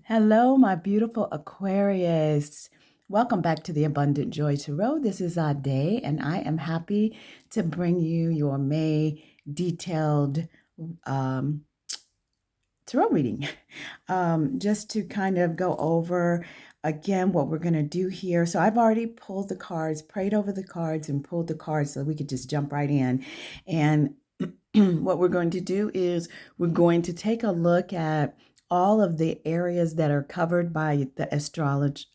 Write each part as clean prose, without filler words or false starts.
Hello, my beautiful Aquarius. Welcome back to the Abundant Joy Tarot. This is our day, and I am happy to bring you your May detailed um, tarot reading. Just to kind of go over again what we're going to do here. So I've already pulled the cards, prayed over the cards, and pulled the cards so we could just jump right in. And what we're going to do is we're going to take a look at all of the areas that are covered by the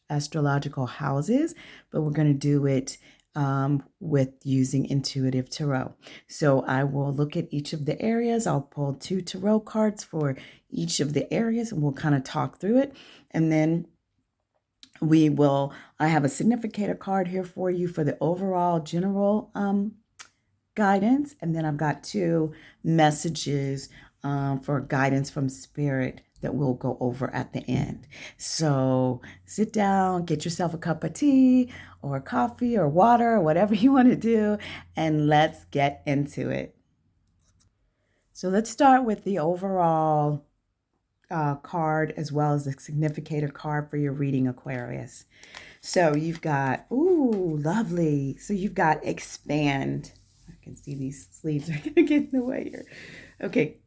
astrological houses, but we're going to do it with using intuitive tarot. So I will look at each of the areas. I'll pull 2 tarot cards for each of the areas, and we'll kind of talk through it. And then I have a significator card here for you for the overall general guidance. And then I've got 2 messages for guidance from spirit that we'll go over at the end. So sit down, get yourself a cup of tea or coffee or water or whatever you want to do, and let's get into it. So let's start with the overall card as well as the significator card for your reading, Aquarius. So you've got, ooh, lovely. So you've got expand. I can see these sleeves are going to get in the way here. Okay.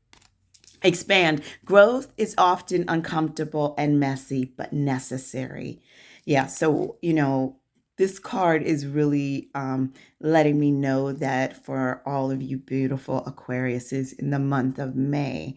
Expand. Growth is often uncomfortable and messy, but necessary. Yeah. So, this card is really letting me know that for all of you beautiful Aquariuses in the month of May,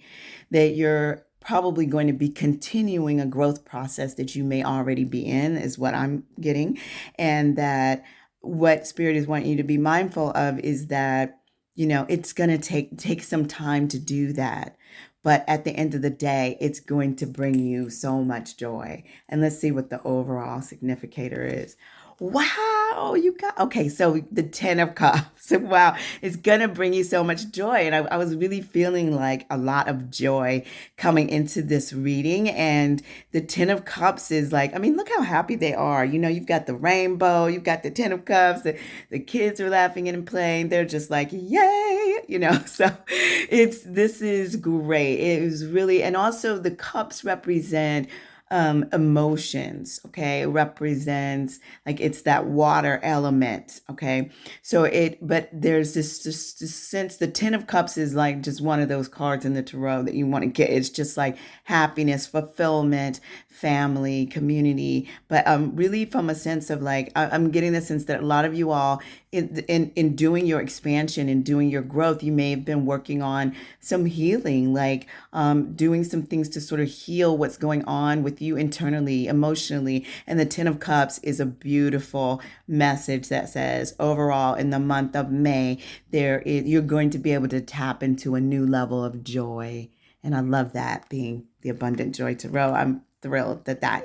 that you're probably going to be continuing a growth process that you may already be in, is what I'm getting. And that what Spirit is wanting you to be mindful of is that, it's going to take some time to do that. But at the end of the day, it's going to bring you so much joy. And let's see what the overall significator is. Wow, okay, so the 10 of Cups. Wow, it's going to bring you so much joy. And I was really feeling like a lot of joy coming into this reading. And the 10 of Cups is like, look how happy they are. You've got the rainbow, you've got the 10 of Cups, the kids are laughing and playing. They're just like, yay, so this is great. It was really, and also the cups represent emotions. Okay, it represents, like, it's that water element. Okay, but there's this sense. The 10 of Cups is like just one of those cards in the tarot that you want to get. It's just like happiness, fulfillment, family, community, but really from a sense of like, I'm getting the sense that a lot of you all in doing your expansion and doing your growth, you may have been working on some healing, like doing some things to sort of heal what's going on with you internally, emotionally. And the 10 of Cups is a beautiful message that says overall in the month of May, you're going to be able to tap into a new level of joy. And I love that, being the Abundant Joy Tarot. I'm thrilled that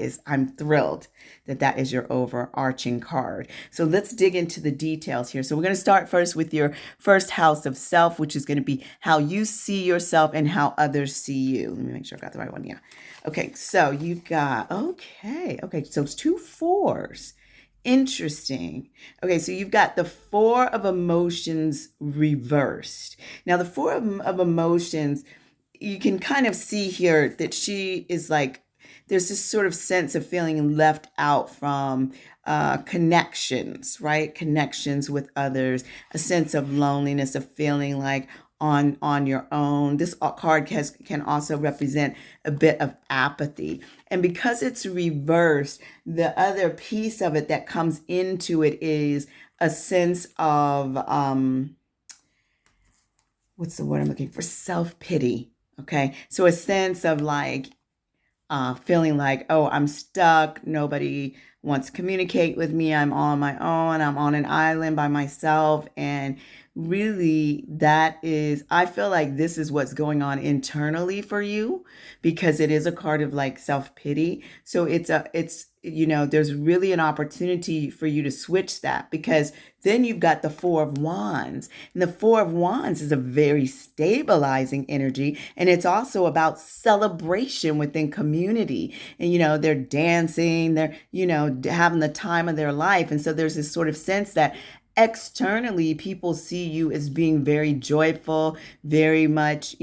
is your overarching card. So let's dig into the details here. So we're going to start first with your first house of self, which is going to be how you see yourself and how others see you. Let me make sure I got the right one. Yeah. Okay. So you've got, okay. So it's 2 4s. Interesting. Okay, so you've got the 4 of emotions reversed. Now, the 4 of emotions, you can kind of see here that she is like, there's this sort of sense of feeling left out from connections, right? Connections with others, a sense of loneliness, of feeling like on your own. This card can also represent a bit of apathy. And because it's reversed, the other piece of it that comes into it is a sense of, what's the word I'm looking for? Self-pity. Okay. So a sense of like, feeling like, oh, I'm stuck. Nobody wants to communicate with me. I'm on my own. I'm on an island by myself. And really, I feel like this is what's going on internally for you, because it is a card of like self-pity. So there's really an opportunity for you to switch that, because then you've got the 4 of Wands. And the 4 of Wands is a very stabilizing energy. And it's also about celebration within community. And, they're dancing, they're, having the time of their life. And so there's this sort of sense that externally people see you as being very joyful, very much,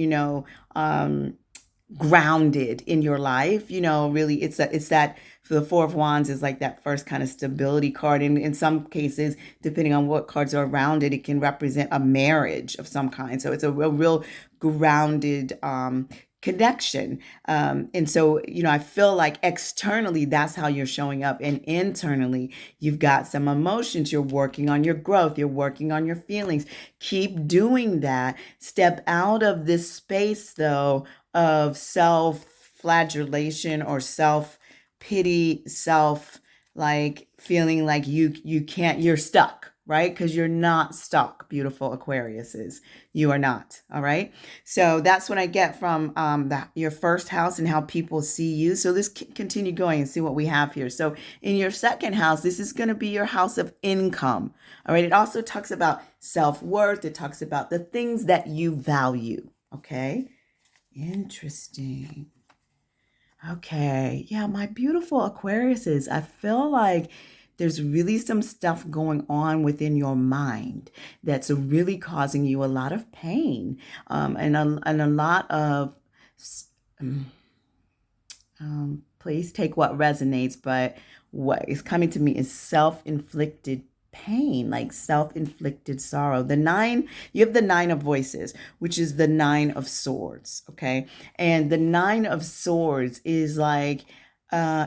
grounded in your life. Really, it's that for the Four of Wands is like that first kind of stability card. And in some cases, depending on what cards are around it, it can represent a marriage of some kind. So it's a real grounded connection. And so, I feel like externally, that's how you're showing up. And internally, you've got some emotions. You're working on your growth. You're working on your feelings. Keep doing that. Step out of this space, though, of self-flagellation or self-pity, like feeling like you can't, you're stuck, right? Because you're not stuck, beautiful Aquariuses. You are not. All right. So that's what I get from your first house and how people see you. So let's continue going and see what we have here. So in your second house, this is going to be your house of income. All right. It also talks about self-worth. It talks about the things that you value. Okay. Interesting. Okay. Yeah, my beautiful Aquariuses, I feel like there's really some stuff going on within your mind that's really causing you a lot of pain, and a lot of, um, please take what resonates, but what is coming to me is self-inflicted pain, like self-inflicted sorrow. You have the Nine of Voices, which is the Nine of Swords, okay? And the Nine of Swords is like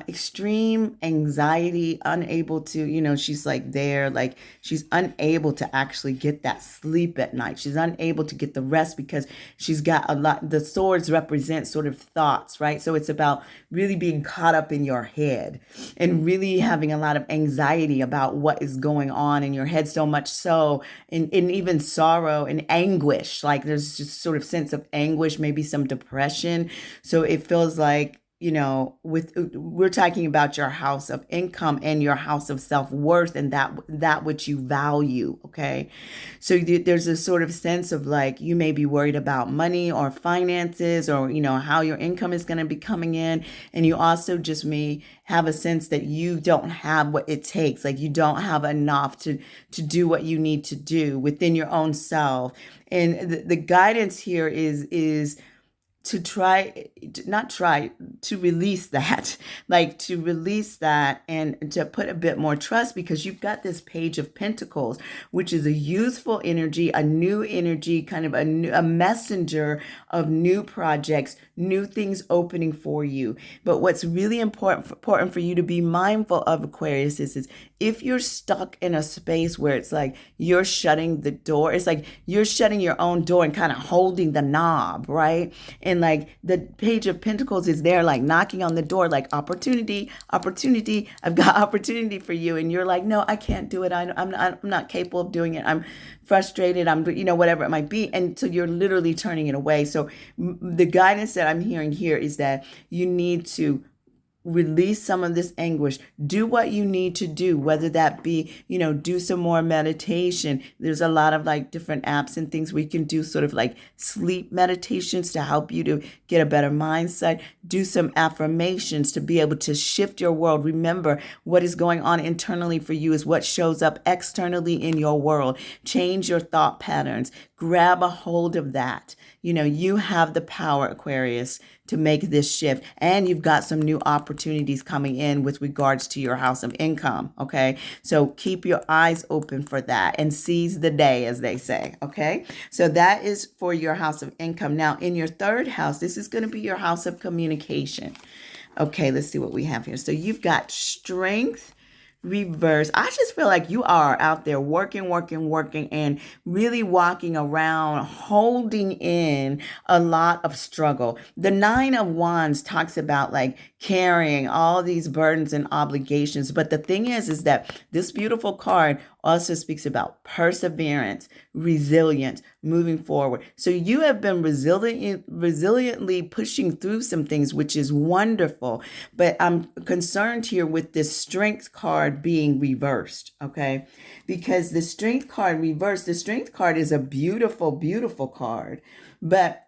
extreme anxiety, unable to, she's like there, like she's unable to actually get that sleep at night. She's unable to get the rest because she's got a lot. The swords represent sort of thoughts, right? So it's about really being caught up in your head and really having a lot of anxiety about what is going on in your head, so much so in even sorrow and anguish. Like there's just sort of sense of anguish, maybe some depression. So it feels like, we're talking about your house of income and your house of self-worth and that which you value. Okay. So there's a sort of sense of like, you may be worried about money or finances or, how your income is going to be coming in. And you also just may have a sense that you don't have what it takes. Like you don't have enough to do what you need to do within your own self. And the guidance here is to to release that, like to release that and to put a bit more trust, because you've got this Page of Pentacles, which is a youthful energy, a new energy, kind of a messenger of new projects, new things opening for you. But what's really important for you to be mindful of, Aquarius, is if you're stuck in a space where it's like you're shutting the door, it's like you're shutting your own door and kind of holding the knob, right? And like the Page of Pentacles is there, like knocking on the door, like opportunity, opportunity. I've got opportunity for you. And you're like, no, I can't do it. I'm not capable of doing it. I'm frustrated. I'm, whatever it might be. And so you're literally turning it away. So the guidance that I'm hearing here is that you need to release some of this anguish. Do what you need to do, whether that be, do some more meditation. There's a lot of like different apps and things we can do, sort of like sleep meditations to help you to get a better mindset. Do some affirmations to be able to shift your world. Remember, what is going on internally for you is what shows up externally in your world. Change your thought patterns. Grab a hold of that. You have the power, Aquarius, to make this shift. And you've got some new opportunities coming in with regards to your house of income. Okay. So keep your eyes open for that and seize the day, as they say. Okay. So that is for your house of income. Now, in your third house, this is going to be your house of communication. Okay. Let's see what we have here. So you've got strength reverse. I just feel like you are out there working, and really walking around holding in a lot of struggle. The Nine of Wands talks about like carrying all these burdens and obligations. But the thing is that this beautiful card also speaks about perseverance, resilience, moving forward. So you have been resiliently pushing through some things, which is wonderful. But I'm concerned here with this strength card being reversed, okay? Because the strength card reversed, the strength card is a beautiful, beautiful card. But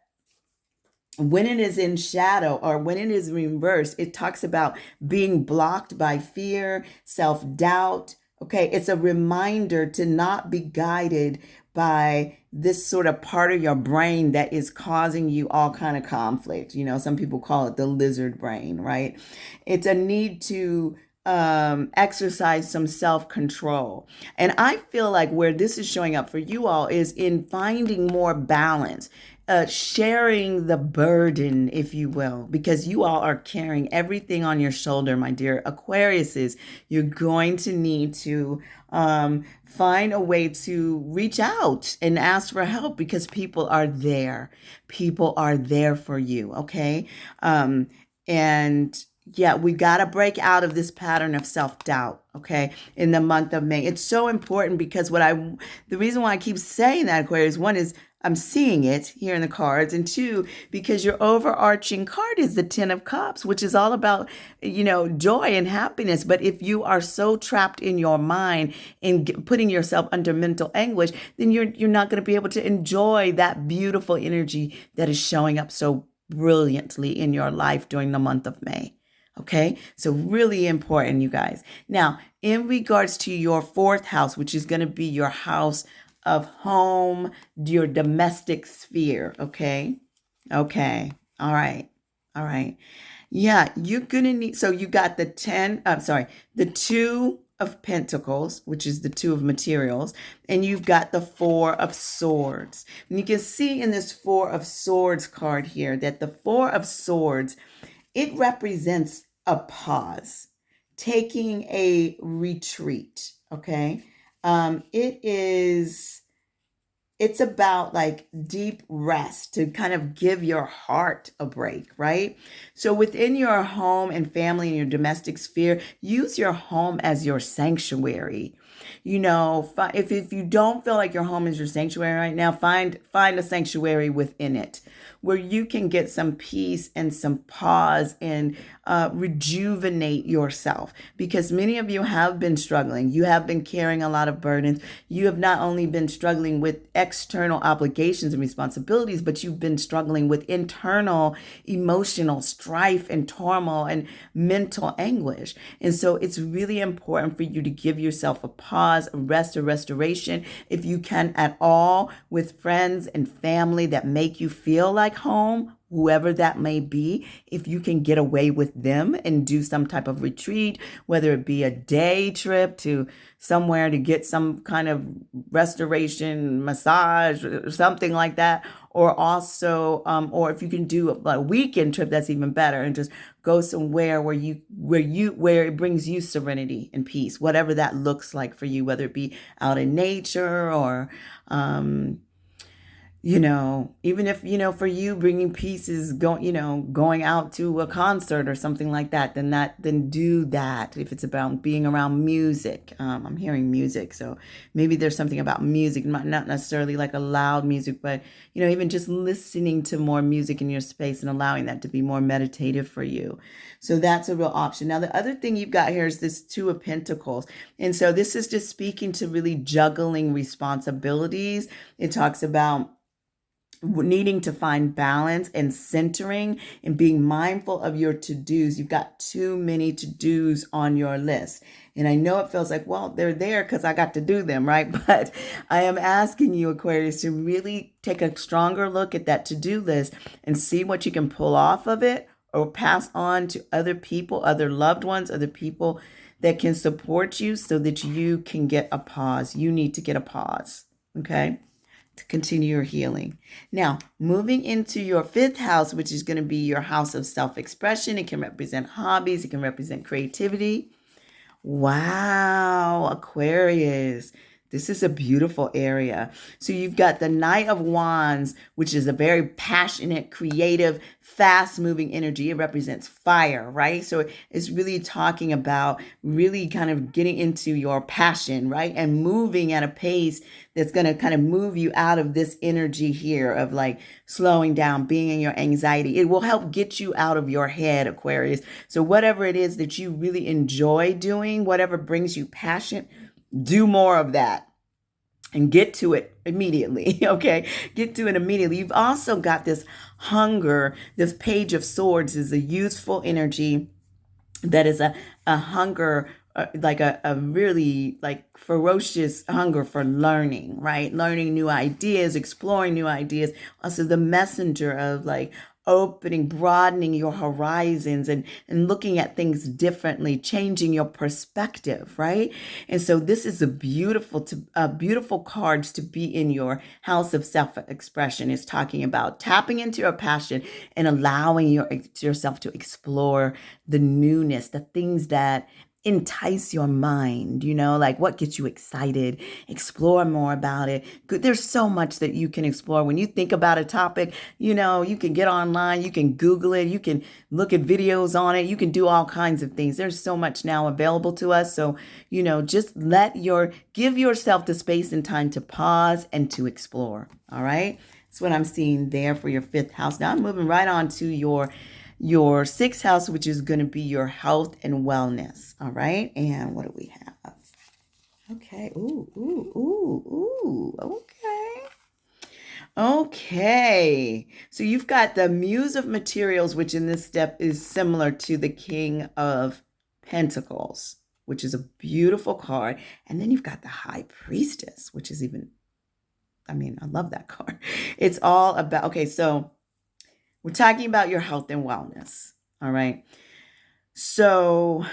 when it is in shadow or when it is reversed, it talks about being blocked by fear, self-doubt. Okay, it's a reminder to not be guided by this sort of part of your brain that is causing you all kind of conflict. You know, some people call it the lizard brain, right? It's a need to exercise some self-control. And I feel like where this is showing up for you all is in finding more balance, sharing the burden, if you will, because you all are carrying everything on your shoulder, my dear Aquariuses. You're going to need to find a way to reach out and ask for help because people are there. People are there for you, okay? And yeah, we got to break out of this pattern of self-doubt, okay, in the month of May. It's so important because the reason why I keep saying that, Aquarius, one is I'm seeing it here in the cards, and two, because your overarching card is the Ten of Cups, which is all about, joy and happiness. But if you are so trapped in your mind and putting yourself under mental anguish, then you're not going to be able to enjoy that beautiful energy that is showing up so brilliantly in your life during the month of May. Okay, so really important, you guys. Now, in regards to your fourth house, which is going to be your house of home, your domestic sphere. Okay, okay, all right, all right. Yeah, you're going to need, so you got the Two of Pentacles, which is the Two of Materials, and you've got the Four of Swords. And you can see in this Four of Swords card here that the Four of Swords, it represents a pause, taking a retreat, okay? It's about like deep rest to kind of give your heart a break, right? So within your home and family and your domestic sphere, use your home as your sanctuary. If you don't feel like your home is your sanctuary right now, find a sanctuary within it where you can get some peace and some pause and rejuvenate yourself, because many of you have been struggling. You have been carrying a lot of burdens. You have not only been struggling with external obligations and responsibilities, but you've been struggling with internal emotional strife and turmoil and mental anguish. And so it's really important for you to give yourself a pause, a rest, a restoration, if you can at all, with friends and family that make you feel like home, whoever that may be. If you can get away with them and do some type of retreat, whether it be a day trip to somewhere to get some kind of restoration massage or something like that, or also or if you can do a weekend trip, that's even better, and just go somewhere where it brings you serenity and peace, whatever that looks like for you, whether it be out in nature or even if, for you bringing peace is going out to a concert or something like that, then do that. If it's about being around music, I'm hearing music. So maybe there's something about music, not necessarily like a loud music, but, even just listening to more music in your space and allowing that to be more meditative for you. So that's a real option. Now, the other thing you've got here is this Two of Pentacles. And so this is just speaking to really juggling responsibilities. It talks about needing to find balance and centering and being mindful of your to-dos. You've got too many to-dos on your list. And I know it feels like, well, they're there because I got to do them, right? But I am asking you, Aquarius, to really take a stronger look at that to-do list and see what you can pull off of it or pass on to other people, other loved ones, other people that can support you so that you can get a pause. You need to get a pause, okay? To continue your healing. Now, moving into your fifth house, which is going to be your house of self-expression. It can represent hobbies. It can represent creativity. Wow, Aquarius. This is a beautiful area. So you've got the Knight of Wands, which is a very passionate, creative, fast-moving energy. It represents fire, right? So it's really talking about really kind of getting into your passion, right? And moving at a pace that's going to kind of move you out of this energy here of like slowing down, being in your anxiety. It will help get you out of your head, Aquarius. So whatever it is that you really enjoy doing, whatever brings you passion, do more of that and get to it immediately. Okay. Get to it immediately. You've also got this hunger. This Page of Swords is a youthful energy that is a hunger like a really like ferocious hunger for learning, right? Learning new ideas, exploring new ideas. Also the messenger of like opening, broadening your horizons and looking at things differently, changing your perspective, right? And so this is a beautiful cards to be in your house of self-expression. It's talking about tapping into your passion and allowing yourself to explore the newness, the things that entice your mind, like what gets you excited, explore more about it. There's so much that you can explore. When you think about a topic, you can get online, you can Google it, you can look at videos on it, you can do all kinds of things. There's so much now available to us. So, just give yourself the space and time to pause and to explore. All right. That's what I'm seeing there for your 5th house. Now I'm moving right on to your 6th house, which is going to be your health and wellness. All right. And what do we have? Okay. Ooh. Okay. Okay. So you've got the Muse of Materials, which in this step is similar to the King of Pentacles, which is a beautiful card. And then you've got the High Priestess, which is I love that card. It's all about, okay, so we're talking about your health and wellness. All right. So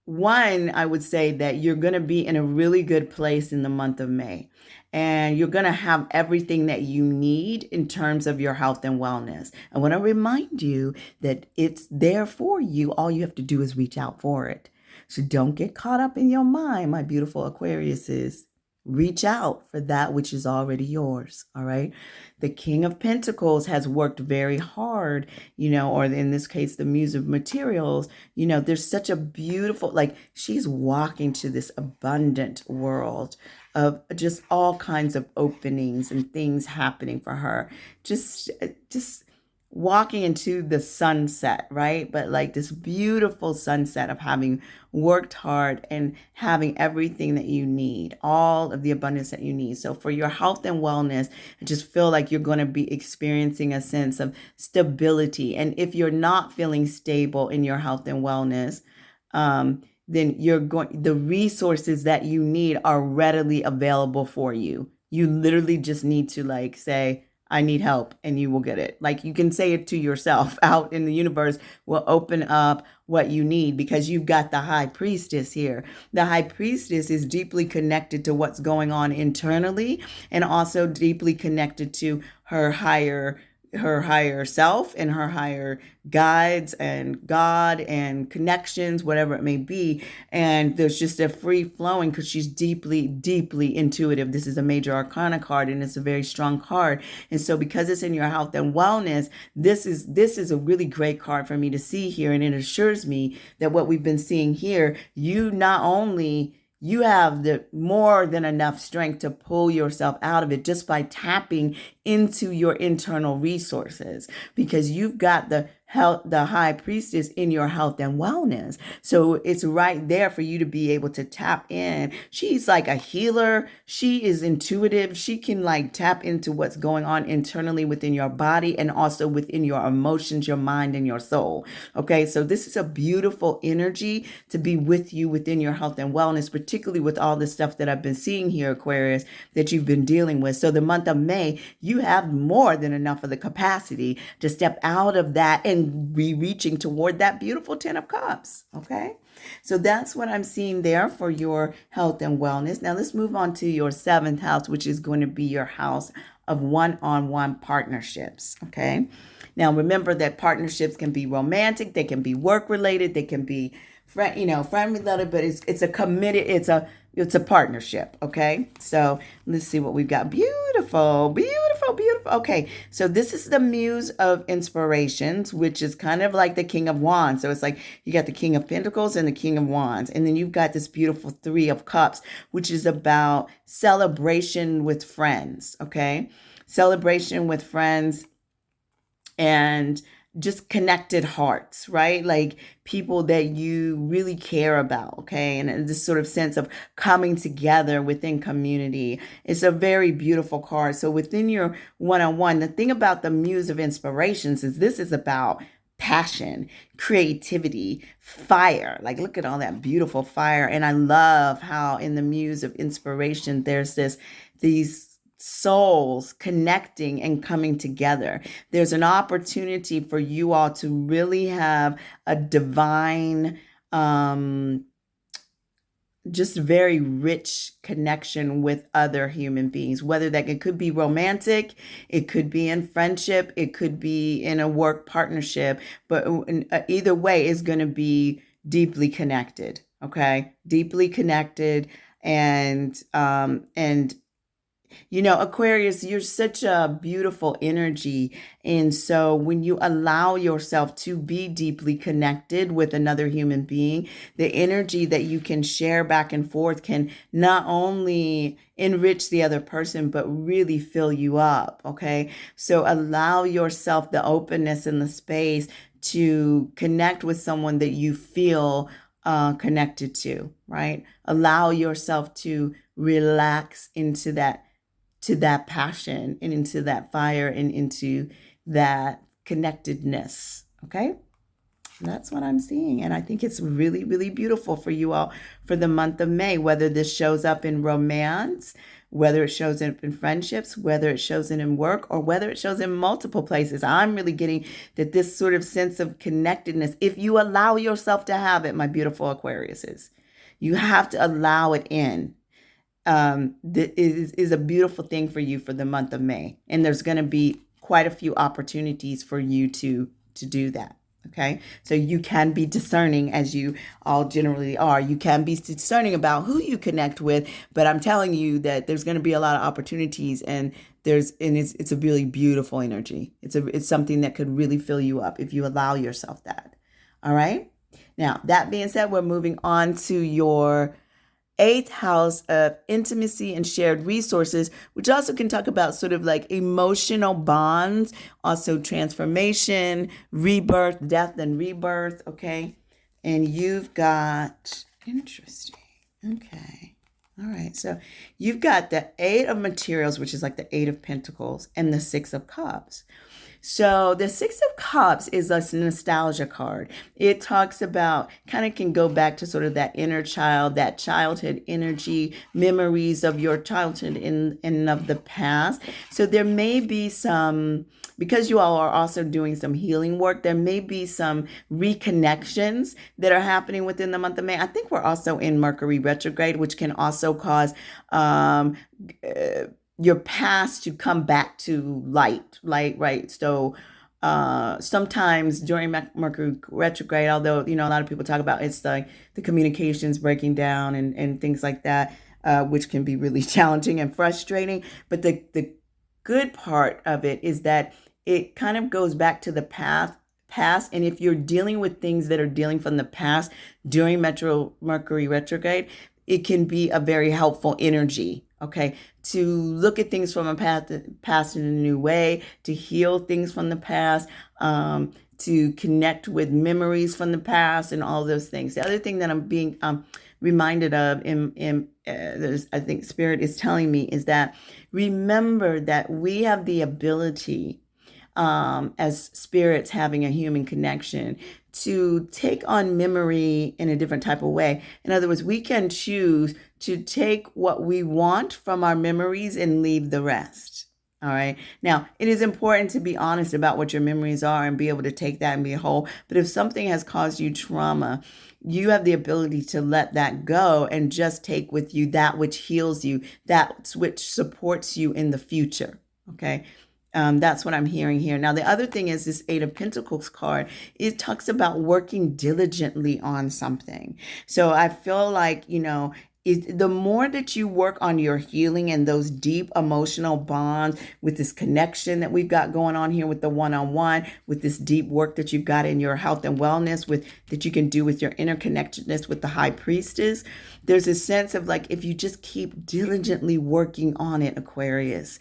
one, I would say that you're going to be in a really good place in the month of May, and you're going to have everything that you need in terms of your health and wellness. I want to remind you that it's there for you. All you have to do is reach out for it. So don't get caught up in your mind, my beautiful Aquariuses. Reach out for that which is already yours. All right. The King of Pentacles has worked very hard, or in this case, the Muse of Materials, there's such a beautiful, like she's walking to this abundant world of just all kinds of openings and things happening for her. Just walking into the sunset, right? But like this beautiful sunset of having worked hard and having everything that you need, all of the abundance that you need. So for your health and wellness, I just feel like you're going to be experiencing a sense of stability. And if you're not feeling stable in your health and wellness, then the resources that you need are readily available for you. You literally just need to like say, I need help, and you will get it. Like you can say it to yourself. Out in the universe will open up what you need because you've got the High Priestess here. The High Priestess is deeply connected to what's going on internally and also deeply connected to her higher self and her higher guides and God and connections, whatever it may be. And there's just a free flowing because she's deeply, deeply intuitive. This is a major arcana card and it's a very strong card. And so because it's in your health and wellness, this is a really great card for me to see here. And it assures me that what we've been seeing here, you have the more than enough strength to pull yourself out of it just by tapping into your internal resources because you've got the High Priestess in your health and wellness. So it's right there for you to be able to tap in. She's like a healer. She is intuitive. She can like tap into what's going on internally within your body and also within your emotions, your mind, and your soul. Okay. So this is a beautiful energy to be with you within your health and wellness, particularly with all the stuff that I've been seeing here, Aquarius, that you've been dealing with. So the month of May, you have more than enough of the capacity to step out of that and be reaching toward that beautiful 10 of Cups. Okay. So that's what I'm seeing there for your health and wellness. Now let's move on to your 7th house, which is going to be your house of one-on-one partnerships. Okay. Now remember that partnerships can be romantic, they can be work related, they can be friend related, but it's a partnership. Okay. So let's see what we've got. Beautiful. Okay. So this is the Muse of Inspirations, which is kind of like the King of Wands. So it's like you got the King of Pentacles and the King of Wands. And then you've got this beautiful 3 of Cups, which is about celebration with friends. Okay. Celebration with friends and just connected hearts, right? Like people that you really care about, okay? And this sort of sense of coming together within community. It's a very beautiful card. So within your one-on-one, the thing about the Muse of Inspirations is this is about passion, creativity, fire. Like, look at all that beautiful fire. And I love how in the Muse of Inspiration, there's these souls connecting and coming together. There's an opportunity for you all to really have a divine, just very rich connection with other human beings, whether that it could be romantic, it could be in friendship, it could be in a work partnership, but either way is going to be deeply connected. Okay, deeply connected. And you know, Aquarius, you're such a beautiful energy. And so when you allow yourself to be deeply connected with another human being, the energy that you can share back and forth can not only enrich the other person, but really fill you up. Okay. So allow yourself the openness and the space to connect with someone that you feel connected to, right? Allow yourself to relax into that passion and into that fire and into that connectedness. Okay. That's what I'm seeing. And I think it's really, really beautiful for you all for the month of May, whether this shows up in romance, whether it shows up in friendships, whether it shows up in work, or whether it shows in multiple places. I'm really getting that this sort of sense of connectedness, if you allow yourself to have it, my beautiful Aquariuses, you have to allow it in. Is a beautiful thing for you for the month of May. And there's going to be quite a few opportunities for you to do that. Okay. So you can be discerning, as you all generally are. You can be discerning about who you connect with, but I'm telling you that there's going to be a lot of opportunities, and it's a really beautiful energy. It's something that could really fill you up if you allow yourself that. All right. Now, that being said, we're moving on to your 8th house of intimacy and shared resources, which also can talk about sort of like emotional bonds, also transformation, rebirth, death and rebirth. Okay. And you've got, interesting. Okay. All right. So you've got the 8 of materials, which is like the 8 of pentacles, and the 6 of cups. So the 6 of Cups is a nostalgia card. It talks about, kind of can go back to sort of that inner child, that childhood energy, memories of your childhood and of the past. So there may be some, because you all are also doing some healing work, there may be some reconnections that are happening within the month of May. I think we're also in Mercury retrograde, which can also cause your past to come back to light, right? So sometimes during Mercury retrograde, although, you know, a lot of people talk about it's like the communications breaking down and things like that, which can be really challenging and frustrating. But the good part of it is that it kind of goes back to the past. And if you're dealing with things that are dealing from the past during Mercury retrograde, it can be a very helpful energy. Okay, to look at things from a past in a new way, to heal things from the past, to connect with memories from the past, and all those things. The other thing that I'm being reminded of, I think Spirit is telling me, is that remember that we have the ability, as spirits having a human connection, to take on memory in a different type of way. In other words, we can choose to take what we want from our memories and leave the rest. All right. Now, it is important to be honest about what your memories are and be able to take that and be whole. But if something has caused you trauma, you have the ability to let that go and just take with you that which heals you, that which supports you in the future. Okay. That's what I'm hearing here. Now, the other thing is this 8 of Pentacles card. It talks about working diligently on something. So I feel like, you know, the more that you work on your healing and those deep emotional bonds with this connection that we've got going on here with the one-on-one, with this deep work that you've got in your health and wellness, with that you can do with your interconnectedness with the High Priestess, there's a sense of like, if you just keep diligently working on it, Aquarius,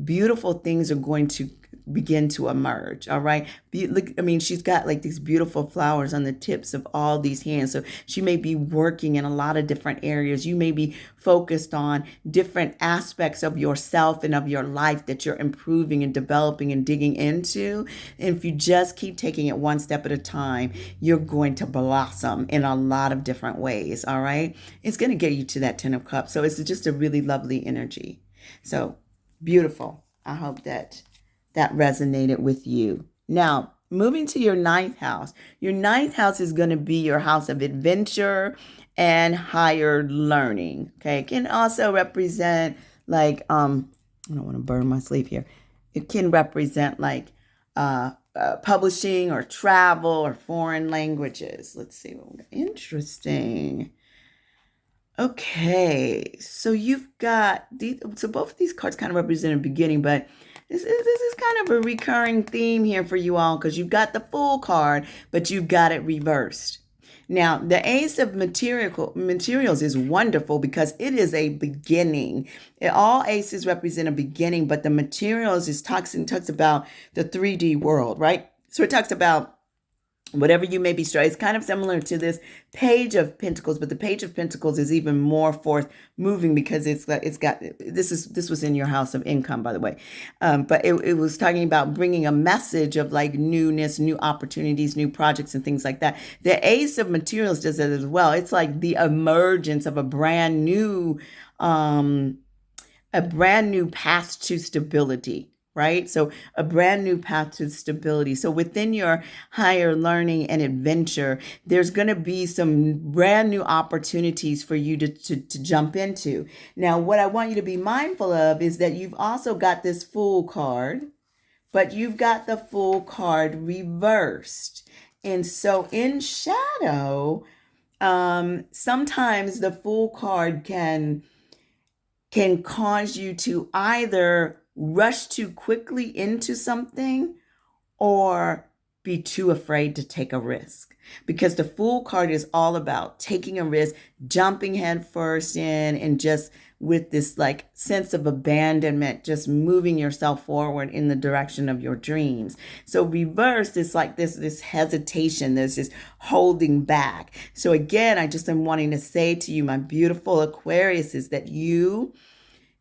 beautiful things are going to begin to emerge. All right. Look, I mean, she's got like these beautiful flowers on the tips of all these hands. So she may be working in a lot of different areas. You may be focused on different aspects of yourself and of your life that you're improving and developing and digging into. And if you just keep taking it one step at a time, you're going to blossom in a lot of different ways. All right. It's going to get you to that 10 of cups. So it's just a really lovely energy. So beautiful. I hope that resonated with you. Now, moving to your ninth house. Your ninth house is going to be your house of adventure and higher learning. Okay. It can also represent like, I don't want to burn my sleeve here. It can represent like publishing or travel or foreign languages. Let's see. Interesting. Okay, so you've got these. So both of these cards kind of represent a beginning, but this is kind of a recurring theme here for you all because you've got the Fool card, but you've got it reversed. Now, the Ace of Materials is wonderful because it is a beginning. All aces represent a beginning, but the Materials is talks about the 3D world, right? So it talks about whatever you may be struggling. It's kind of similar to this Page of Pentacles, but the Page of Pentacles is even more forth moving because it's got this was in your house of income, by the way, but it was talking about bringing a message of like newness, new opportunities, new projects, and things like that. The Ace of Materials does that as well. It's like the emergence of a brand new path to stability. Right? So a brand new path to stability. So within your higher learning and adventure, there's going to be some brand new opportunities for you to jump into. Now, what I want you to be mindful of is that you've also got this Fool card, but you've got the Fool card reversed. And so in shadow, sometimes the Fool card can cause you to either rush too quickly into something or be too afraid to take a risk, because the Fool card is all about taking a risk, jumping head first in, and just with this like sense of abandonment, just moving yourself forward in the direction of your dreams. So reversed is like this hesitation, there's this holding back. So again, I just am wanting to say to you, my beautiful Aquarius, is that you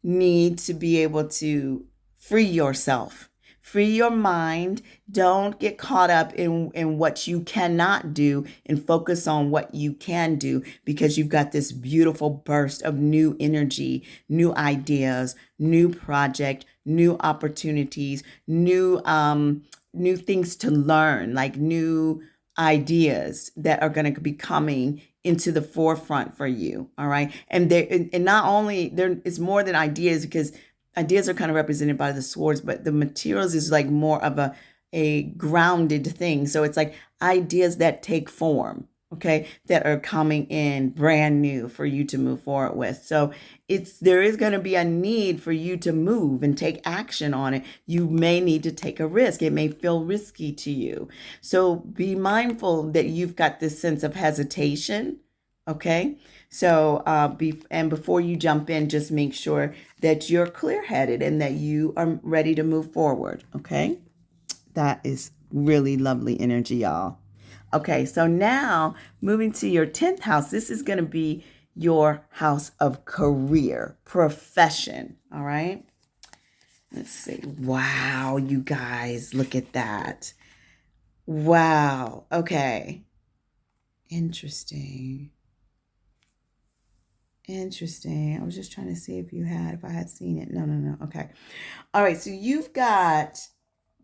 need to be able to free yourself, free your mind. Don't get caught up in what you cannot do and focus on what you can do, because you've got this beautiful burst of new energy, new ideas, new project, new opportunities, new things to learn, like new ideas that are going to be coming into the forefront for you. All right. And not only there, it's more than ideas, because ideas are kind of represented by the swords, but the Materials is like more of a grounded thing. So it's like ideas that take form, okay, that are coming in brand new for you to move forward with. So there is going to be a need for you to move and take action on it. You may need to take a risk. It may feel risky to you. So be mindful that you've got this sense of hesitation, okay? So before you jump in, just make sure that you're clear-headed and that you are ready to move forward, okay? That is really lovely energy, y'all. Okay, so now moving to your 10th house, this is going to be your house of career, profession, all right? Let's see. Wow, you guys, look at that. Wow, okay. Interesting. I was just trying to see if I had seen it. No. Okay. All right, so you've got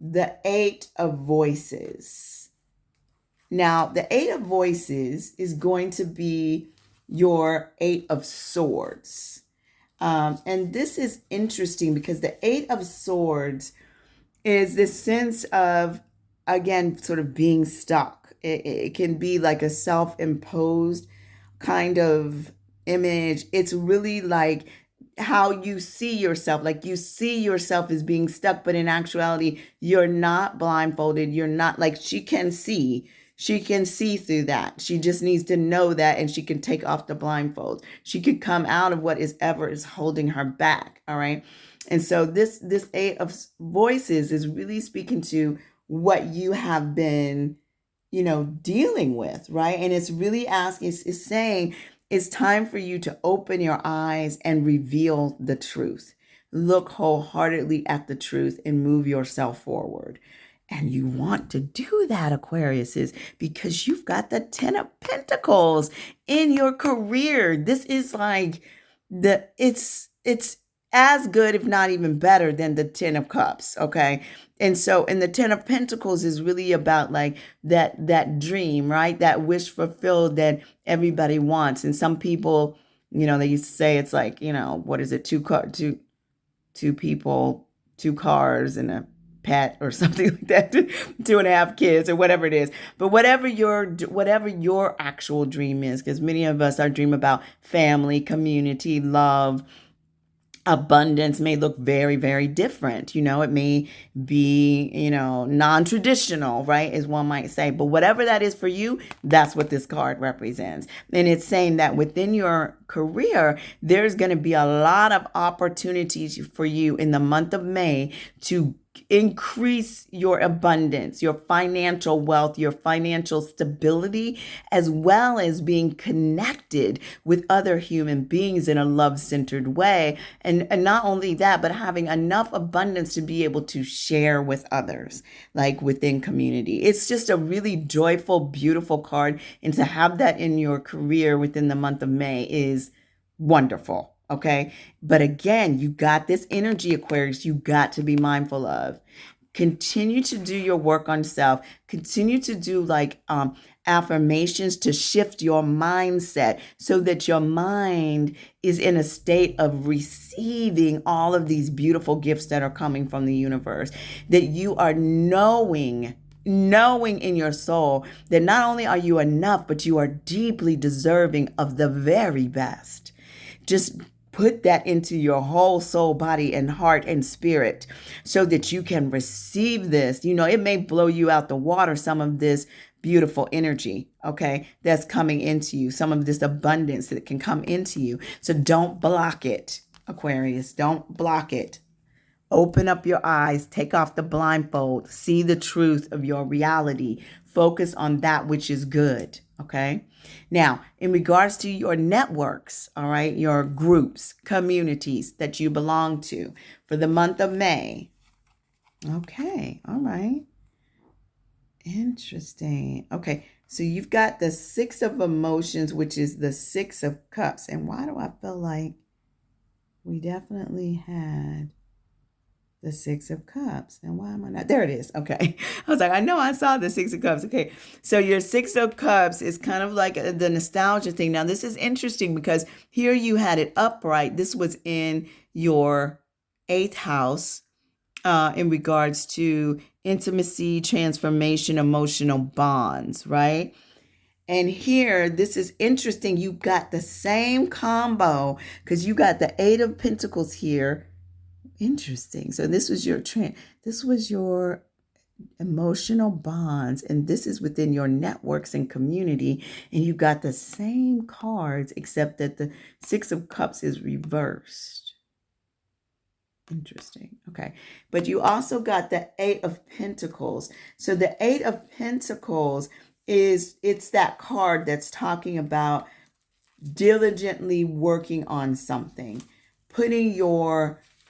the 8 of Voices. Now, the 8 of Voices is going to be your 8 of Swords. And this is interesting because the 8 of Swords is this sense of, again, sort of being stuck. It can be like a self-imposed kind of image. It's really like how you see yourself, like you see yourself as being stuck, but in actuality, you're not blindfolded. You're not, like, she can see. She can see through that. She just needs to know that, and she can take off the blindfold. She could come out of what is holding her back. All right. And so this Eight of Voices is really speaking to what you have been, dealing with, right? And it's really asking, it's saying it's time for you to open your eyes and reveal the truth. Look wholeheartedly at the truth and move yourself forward. And you want to do that, Aquarius, is because you've got the Ten of Pentacles in your career. This is like it's as good, if not even better, than the Ten of Cups. Okay. And the Ten of Pentacles is really about like that dream, right? That wish fulfilled that everybody wants. And some people, they used to say it's like, what is it? Two people, two cars, and a pet or something like that, 2.5 kids or whatever it is. But whatever your actual dream is, because many of us, our dream about family, community, love, abundance may look very, very different. It may be, non-traditional, right? As one might say. But whatever that is for you, that's what this card represents. And it's saying that within your career, there's going to be a lot of opportunities for you in the month of May to increase your abundance, your financial wealth, your financial stability, as well as being connected with other human beings in a love-centered way. And not only that, but having enough abundance to be able to share with others, like within community. It's just a really joyful, beautiful card. And to have that in your career within the month of May is wonderful. Okay. But again, you got this energy, Aquarius, you got to be mindful of. Continue to do your work on self. Continue to do affirmations to shift your mindset so that your mind is in a state of receiving all of these beautiful gifts that are coming from the universe. That you are knowing in your soul that not only are you enough, but you are deeply deserving of the very best. Just put that into your whole soul, body, and heart and spirit so that you can receive this. It may blow you out the water, some of this beautiful energy, okay, that's coming into you, some of this abundance that can come into you. So don't block it, Aquarius. Don't block it. Open up your eyes, take off the blindfold, see the truth of your reality, focus on that which is good, okay? Now, in regards to your networks, all right, your groups, communities that you belong to for the month of May. Okay, all right. Interesting. Okay, so you've got the Six of Emotions, which is the Six of Cups. And why do I feel like we definitely had the Six of Cups? And why am I not? There it is. Okay. I was like, I know I saw the Six of Cups. Okay. So your Six of Cups is kind of like the nostalgia thing. Now, this is interesting because here you had it upright. This was in your 8th house in regards to intimacy, transformation, emotional bonds, right? And here, this is interesting. You got the same combo because you got the 8 of Pentacles here. Interesting. So this was your emotional bonds, and this is within your networks and community, and you got the same cards except that the Six of Cups is reversed. Interesting. Okay. But you also got the 8 of Pentacles. So the 8 of Pentacles it's that card that's talking about diligently working on something,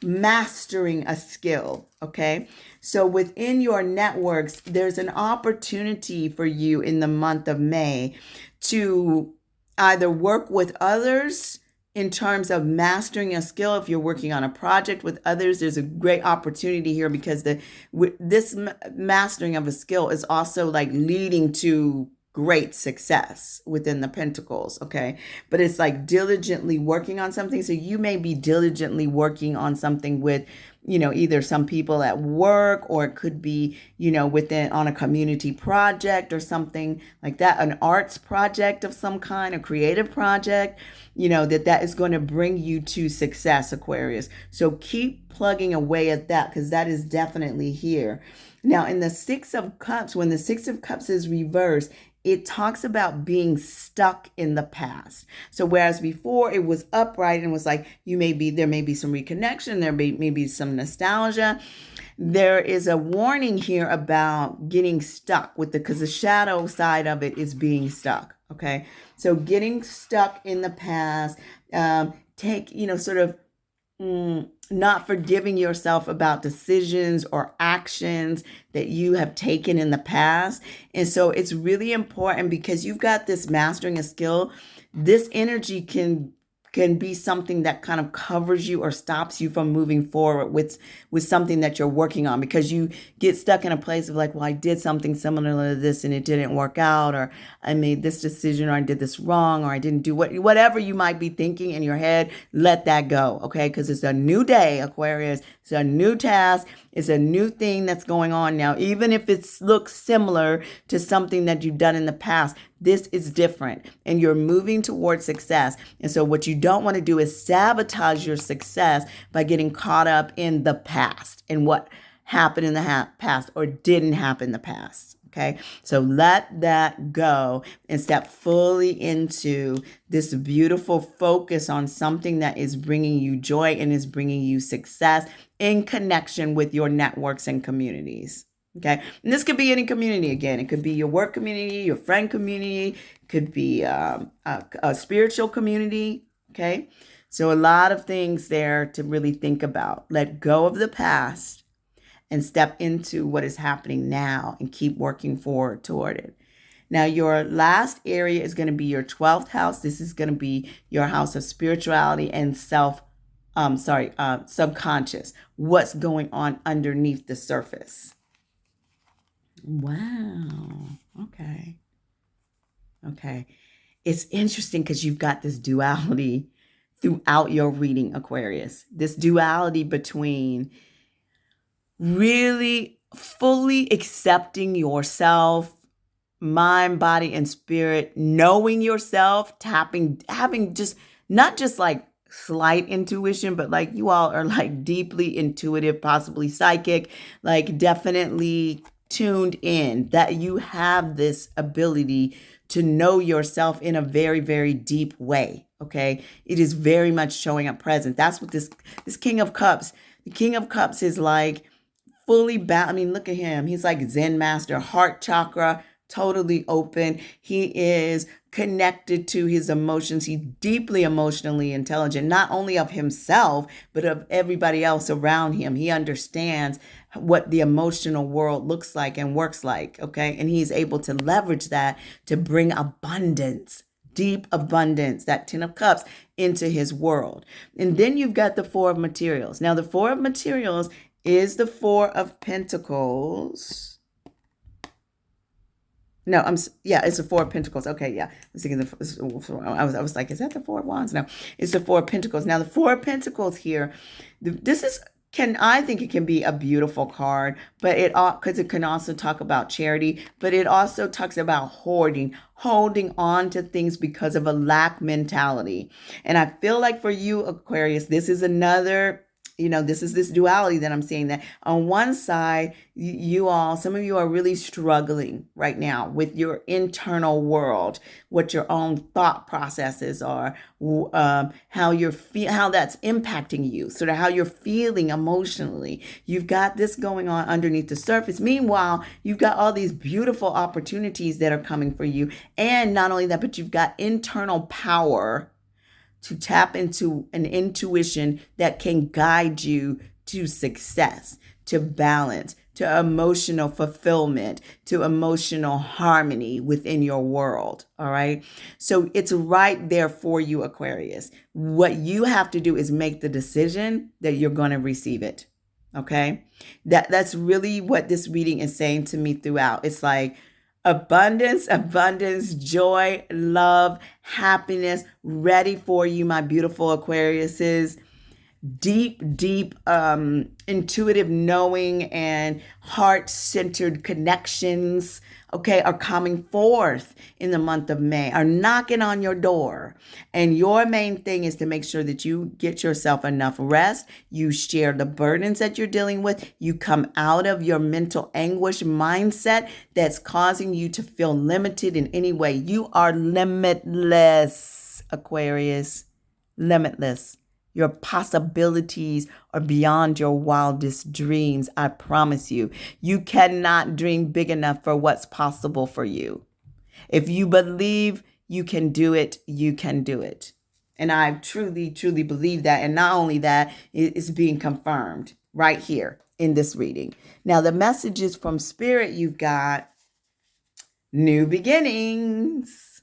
mastering a skill. Okay. So within your networks, there's an opportunity for you in the month of May to either work with others in terms of mastering a skill. If you're working on a project with others, there's a great opportunity here because this mastering of a skill is also like leading to great success within the Pentacles, okay? But it's like diligently working on something. So you may be diligently working on something with, either some people at work, or it could be, on a community project or something like that, an arts project of some kind, a creative project, that is going to bring you to success, Aquarius. So keep plugging away at that because that is definitely here. Now, in the Six of Cups, when the Six of Cups is reversed, it talks about being stuck in the past. So whereas before it was upright and was like, there may be some reconnection, there may be some nostalgia. There is a warning here about getting stuck because the shadow side of it is being stuck. Okay. So getting stuck in the past, sort of not forgiving yourself about decisions or actions that you have taken in the past. And so it's really important because you've got this mastering a skill. This energy can be something that kind of covers you or stops you from moving forward with something that you're working on, because you get stuck in a place of like, well, I did something similar to this and it didn't work out, or I made this decision, or I did this wrong, or I didn't do whatever you might be thinking in your head. Let that go, okay? Because it's a new day, Aquarius. It's a new task. It's a new thing that's going on now. Even if it looks similar to something that you've done in the past, this is different and you're moving towards success. And so what you don't want to do is sabotage your success by getting caught up in the past and what happened in the past or didn't happen in the past. Okay, so let that go and step fully into this beautiful focus on something that is bringing you joy and is bringing you success in connection with your networks and communities. Okay, and this could be any community. Again, it could be your work community, your friend community, it could be a spiritual community. Okay, so a lot of things there to really think about. Let go of the past and step into what is happening now and keep working forward toward it. Now, your last area is going to be your 12th house. This is going to be your house of spirituality and subconscious. What's going on underneath the surface? Wow. Okay. It's interesting because you've got this duality throughout your reading, Aquarius. This duality between really fully accepting yourself, mind, body, and spirit, knowing yourself, having just not just like slight intuition, but like you all are like deeply intuitive, possibly psychic, like definitely tuned in, that you have this ability to know yourself in a very, very deep way. Okay. It is very much showing up present. That's what this King of Cups, the King of Cups is like, fully bound. I mean, look at him. He's like Zen master, heart chakra, totally open. He is connected to his emotions. He's deeply emotionally intelligent, not only of himself, but of everybody else around him. He understands what the emotional world looks like and works like. Okay. And he's able to leverage that to bring abundance, deep abundance, that 10 of Cups, into his world. And then you've got the Four of Materials. Now, the Four of Materials is the Four of Pentacles. No, it's the Four of Pentacles. Okay, yeah. I was thinking I was like, is that the Four of Wands? No, it's the Four of Pentacles. Now, the Four of Pentacles here, I think it can be a beautiful card, but because it can also talk about charity, but it also talks about holding on to things because of a lack mentality. And I feel like for you, Aquarius, this is another, this is this duality that I'm seeing, that on one side, some of you are really struggling right now with your internal world, what your own thought processes are, how that's impacting you, sort of how you're feeling emotionally. You've got this going on underneath the surface. Meanwhile, you've got all these beautiful opportunities that are coming for you. And not only that, but you've got internal power to tap into an intuition that can guide you to success, to balance, to emotional fulfillment, to emotional harmony within your world. All right. So it's right there for you, Aquarius. What you have to do is make the decision that you're going to receive it. Okay. That's really what this reading is saying to me throughout. It's like, abundance, joy, love, happiness, ready for you, my beautiful Aquariuses. Deep, intuitive knowing and heart-centered connections okay, are coming forth in the month of May, are knocking on your door. And your main thing is to make sure that you get yourself enough rest. You share the burdens that you're dealing with. You come out of your mental anguish mindset that's causing you to feel limited in any way. You are limitless, Aquarius, limitless. Your possibilities are beyond your wildest dreams. I promise you. You cannot dream big enough for what's possible for you. If you believe you can do it, you can do it. And I truly, truly believe that. And not only that, it's being confirmed right here in this reading. Now, the messages from Spirit, you've got new beginnings.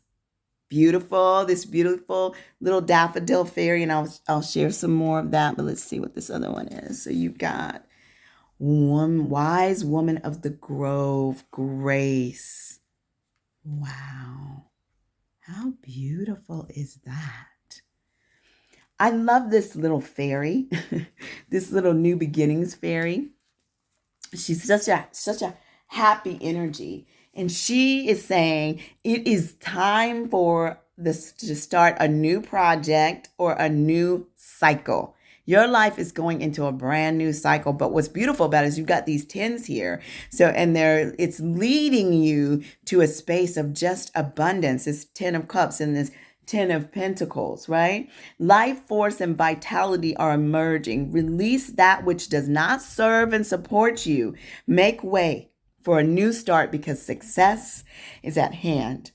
Beautiful, this beautiful little daffodil fairy, and I'll share some more of that, but let's see what this other one is. So you've got one wise woman of the grove, Grace. Wow, how beautiful is that? I love this little fairy, this little new beginnings fairy. She's such a happy energy. And she is saying it is time for this to start a new project or a new cycle. Your life is going into a brand new cycle. But what's beautiful about it is you've got these tens here. So, and it's leading you to a space of just abundance. This 10 of cups and this 10 of Pentacles, right? Life force and vitality are emerging. Release that which does not serve and support you. Make way for a new start because success is at hand.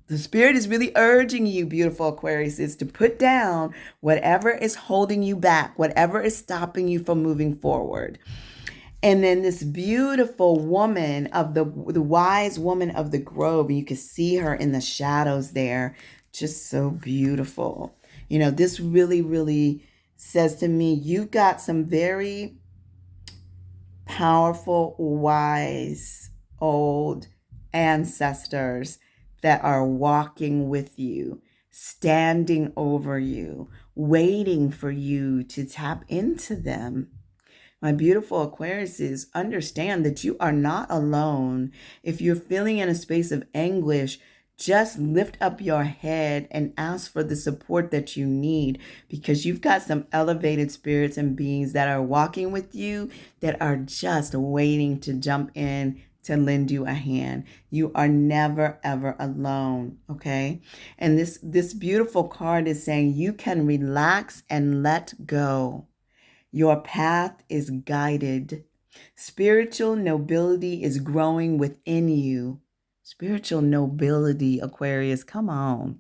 The Spirit is really urging you, beautiful Aquarius, is to put down whatever is holding you back, whatever is stopping you from moving forward. And then this beautiful woman of the wise woman of the grove, and you can see her in the shadows there, just so beautiful. You know, this really, really says to me, you've got some very powerful, wise, old ancestors that are walking with you, standing over you, waiting for you to tap into them. My beautiful Aquariuses, understand that you are not alone. If you're feeling in a space of anguish, just lift up your head and ask for the support that you need, because you've got some elevated spirits and beings that are walking with you that are just waiting to jump in to lend you a hand. You are never, ever alone, okay? And this beautiful card is saying you can relax and let go. Your path is guided. Spiritual nobility is growing within you. Spiritual nobility, Aquarius, come on.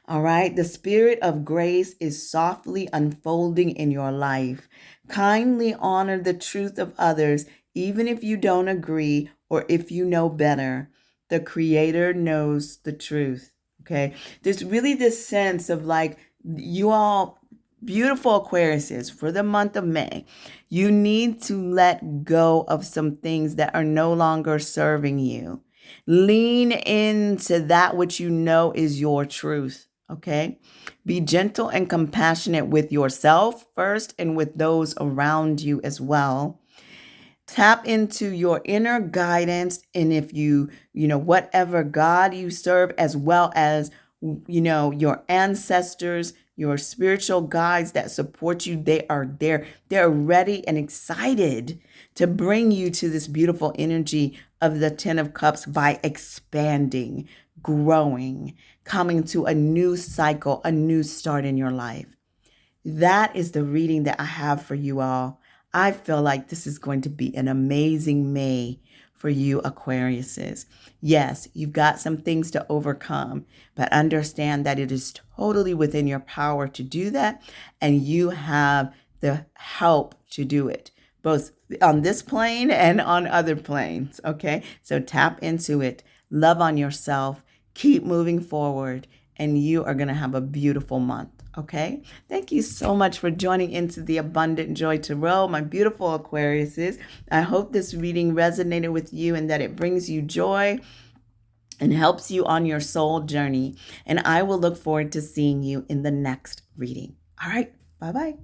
All right. The spirit of grace is softly unfolding in your life. Kindly honor the truth of others, even if you don't agree or if you know better. The Creator knows the truth. Okay. There's really this sense of like, you all, beautiful Aquariuses, for the month of May, you need to let go of some things that are no longer serving you. Lean into that which you know is your truth, okay? Be gentle and compassionate with yourself first and with those around you as well. Tap into your inner guidance, and if whatever God you serve, as well as, your ancestors, your spiritual guides that support you, they are there. They're ready and excited to bring you to this beautiful energy of the 10 of Cups by expanding, growing, coming to a new cycle, a new start in your life. That is the reading that I have for you all. I feel like this is going to be an amazing May for you Aquariuses. Yes, you've got some things to overcome, but understand that it is totally within your power to do that, and you have the help to do it, both on this plane and on other planes, okay? So tap into it, love on yourself, keep moving forward, and you are going to have a beautiful month. Okay, thank you so much for joining into the Abundant Joy Tarot, my beautiful Aquariuses. I hope this reading resonated with you and that it brings you joy and helps you on your soul journey. And I will look forward to seeing you in the next reading. All right, bye-bye.